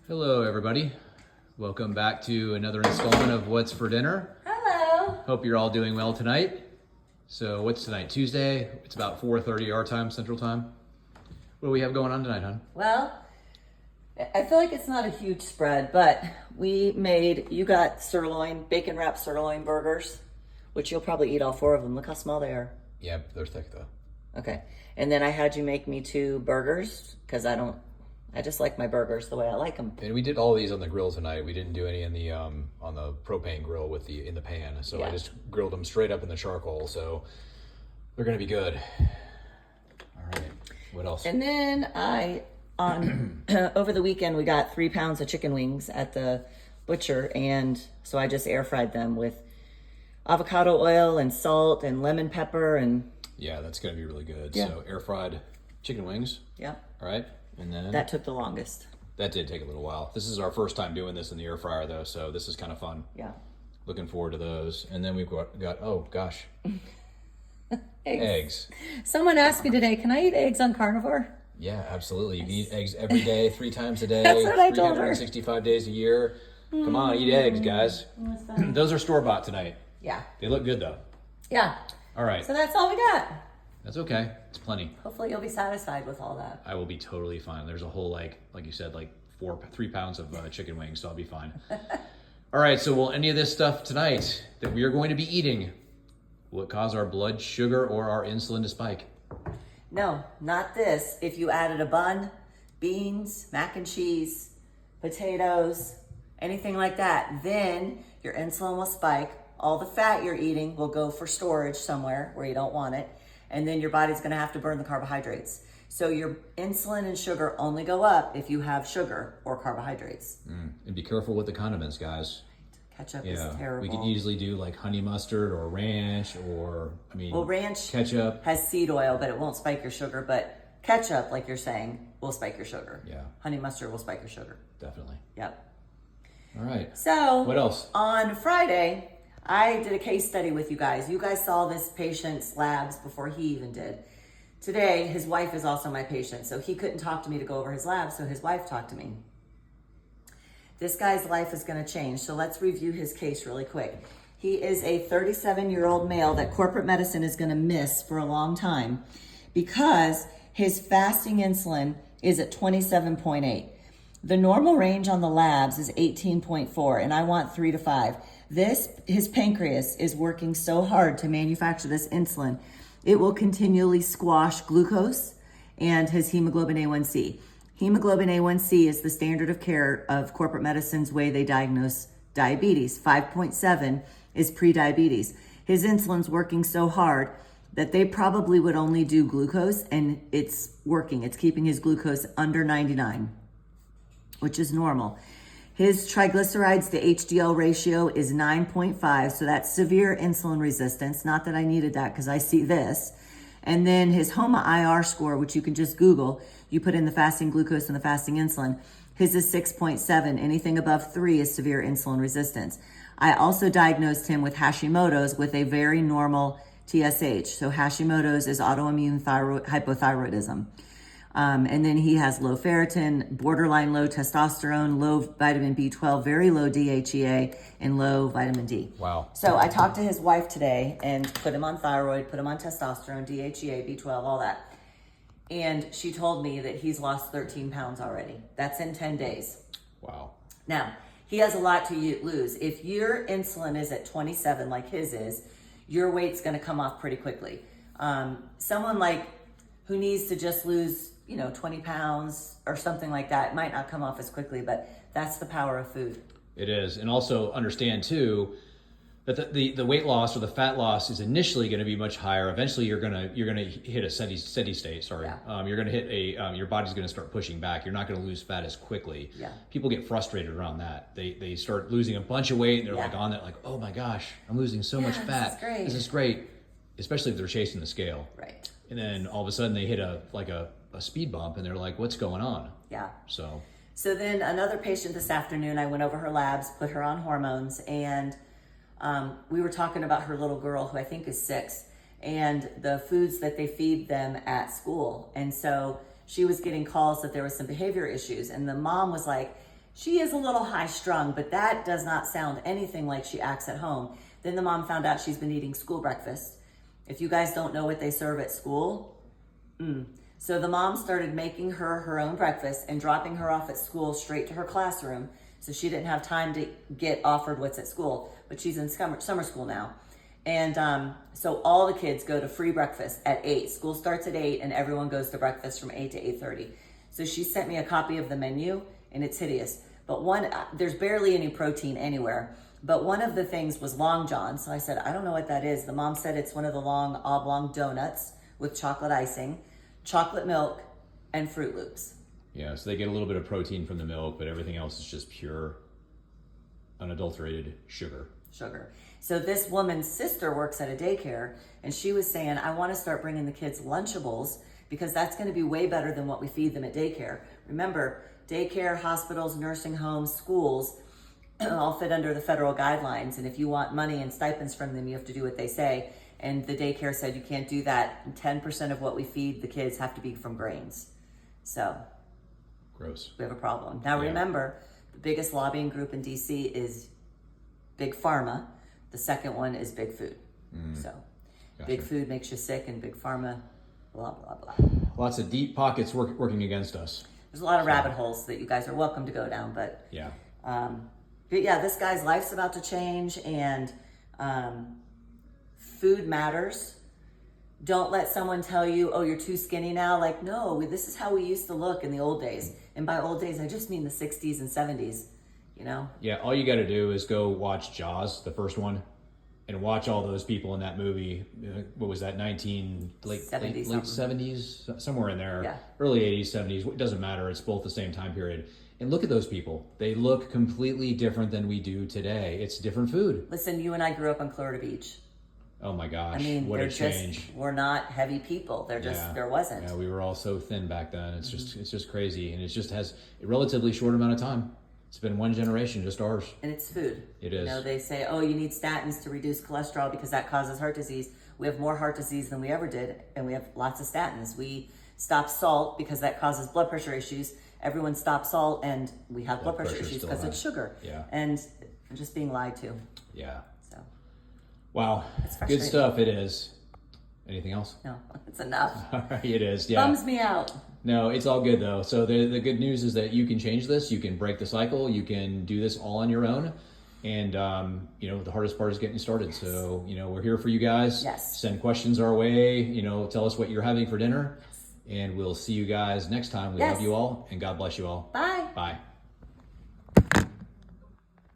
Hello, everybody. Welcome back to another installment of What's for Dinner. Hello. Hope you're all doing well tonight. So what's tonight? Tuesday. It's about 4:30 our time, Central Time. What do we have going on tonight, hon? Well, I feel like it's not a huge spread, but you got sirloin, bacon wrapped sirloin burgers, which you'll probably eat all four of them. Look how small they are. Yeah, they're thick though. Okay. And then I had you make me 2 burgers because I just like my burgers the way I like them. And we did all these on the grill tonight. We didn't do any in the on the propane grill in the pan. So yeah. I just grilled them straight up in the charcoal. So they're gonna be good. All right. What else? And then over the weekend we got 3 pounds of chicken wings at the butcher, and so I just air fried them with avocado oil and salt and lemon pepper and. Yeah, that's gonna be really good. Yeah. So air fried chicken wings. Yeah. All right. And then that took the longest. That did take a little while. This is our first time doing this in the air fryer though, so this is kind of fun. Yeah. Looking forward to those. And then we've got oh gosh. Eggs. Someone asked me today, can I eat eggs on carnivore? Yeah, absolutely. You can eat eggs every day, 3 times a day, That's what I told her. 365 days a year. Come on, eat eggs, guys. Those are store-bought tonight. Yeah. They look good though. Yeah. All right. So that's all we got. That's okay. It's plenty. Hopefully you'll be satisfied with all that. I will be totally fine. There's a whole like you said, 3 pounds of chicken wings, so I'll be fine. All right, so will any of this stuff tonight that we are going to be eating, will it cause our blood sugar or our insulin to spike? No, not this. If you added a bun, beans, mac and cheese, potatoes, anything like that, then your insulin will spike. All the fat you're eating will go for storage somewhere where you don't want it. And then your body's gonna have to burn the carbohydrates. So your insulin and sugar only go up if you have sugar or carbohydrates. And be careful with the condiments, guys. Ketchup is terrible. We can easily do like honey mustard or ranch ranch ketchup has seed oil, but it won't spike your sugar. But ketchup, like you're saying, will spike your sugar. Yeah. Honey mustard will spike your sugar. Definitely. Yep. All right. So what else? On Friday, I did a case study with you guys. You guys saw this patient's labs before he even did. Today, his wife is also my patient, so he couldn't talk to me to go over his labs, so his wife talked to me. This guy's life is going to change, so let's review his case really quick. He is a 37-year-old male that corporate medicine is going to miss for a long time because his fasting insulin is at 27.8. The normal range on the labs is 18.4, and I want 3 to 5. His pancreas is working so hard to manufacture this insulin, it will continually squash glucose and his hemoglobin A1C. Hemoglobin A1C is the standard of care of corporate medicine's way they diagnose diabetes. 5.7 is pre-diabetes. His insulin's working so hard that they probably would only do glucose, and it's working. It's keeping his glucose under 99, which is normal. His triglycerides to HDL ratio is 9.5, so that's severe insulin resistance. Not that I needed that because I see this. And then his HOMA-IR score, which you can just Google, you put in the fasting glucose and the fasting insulin, his is 6.7. Anything above 3 is severe insulin resistance. I also diagnosed him with Hashimoto's with a very normal TSH. So Hashimoto's is autoimmune hypothyroidism. And then he has low ferritin, borderline low testosterone, low vitamin B12, very low DHEA, and low vitamin D. Wow. So I talked to his wife today and put him on thyroid, put him on testosterone, DHEA, B12, all that. And she told me that he's lost 13 pounds already. That's in 10 days. Wow. Now, he has a lot to lose. If your insulin is at 27 like his is, your weight's gonna come off pretty quickly. Someone who needs to just lose 20 pounds or something like that, it might not come off as quickly, but that's the power of food. It is. And also understand too that the weight loss or the fat loss is initially going to be much higher. Eventually you're going to hit a steady state. Yeah. You're going to hit your body's going to start pushing back. You're not going to lose fat as quickly. Yeah. People get frustrated around that. They start losing a bunch of weight and they're Yeah. on that oh my gosh, I'm losing so much fat. This is great. Especially if they're chasing the scale. Right. And then all of a sudden they hit a speed bump and they're like, what's going on? Yeah. So then another patient this afternoon, I went over her labs, put her on hormones, and we were talking about her little girl who I think is 6 and the foods that they feed them at school. And so she was getting calls that there was some behavior issues, and the mom was like, She is a little high strung, but that does not sound anything like she acts at home. Then the mom found out she's been eating school breakfast. If you guys don't know what they serve at school, So the mom started making her own breakfast and dropping her off at school straight to her classroom. So she didn't have time to get offered what's at school, but she's in summer school now. And so all the kids go to free breakfast at 8. School starts at 8 and everyone goes to breakfast from 8 to 8:30. So she sent me a copy of the menu and it's hideous. But there's barely any protein anywhere. But one of the things was Long John. So I said, I don't know what that is. The mom said it's one of the long oblong donuts with chocolate icing, chocolate milk, and Fruit Loops. Yeah, so they get a little bit of protein from the milk, but everything else is just pure, unadulterated sugar. So this woman's sister works at a daycare, and she was saying, I want to start bringing the kids Lunchables because that's going to be way better than what we feed them at daycare. Remember, daycare, hospitals, nursing homes, schools, all fit under the federal guidelines. And if you want money and stipends from them, you have to do what they say. And the daycare said you can't do that. 10% of what we feed the kids have to be from grains. So gross. We have a problem. Now remember, the biggest lobbying group in DC is Big Pharma. The second one is Big Food. So Big Food makes you sick and Big Pharma, blah, blah, blah. Lots of deep pockets working against us. There's a lot of rabbit holes that you guys are welcome to go down, but yeah. But yeah, this guy's life's about to change, and food matters. Don't let someone tell you, oh, you're too skinny now. Like, no, this is how we used to look in the old days. And by old days, I just mean the 60s and 70s, you know? Yeah, all you got to do is go watch Jaws, the first one, and watch all those people in that movie. What was that, late 70s, somewhere in there. Yeah. Early 80s, 70s, it doesn't matter. It's both the same time period. And look at those people. They look completely different than we do today. It's different food. Listen, you and I grew up on Florida Beach. Oh my gosh, I mean, what a change. We're not heavy people. There wasn't. Yeah, we were all so thin back then. It's just crazy. And it just has a relatively short amount of time. It's been one generation, just ours. And it's food. It is. You know, they say, oh, you need statins to reduce cholesterol because that causes heart disease. We have more heart disease than we ever did, and we have lots of statins. We stop salt because that causes blood pressure issues. Everyone stops salt, and we have blood pressure issues because it's sugar. Yeah. And I'm just being lied to. Yeah. So. Wow. Good stuff, it is. Anything else? No, it's enough. All right, it is, yeah. Bums me out. No, it's all good, though. So the good news is that you can change this. You can break the cycle. You can do this all on your own. And, the hardest part is getting started. Yes. So, we're here for you guys. Yes. Send questions our way. Tell us what you're having for dinner. Yes. And we'll see you guys next time. We love you all, and God bless you all. Bye. Bye.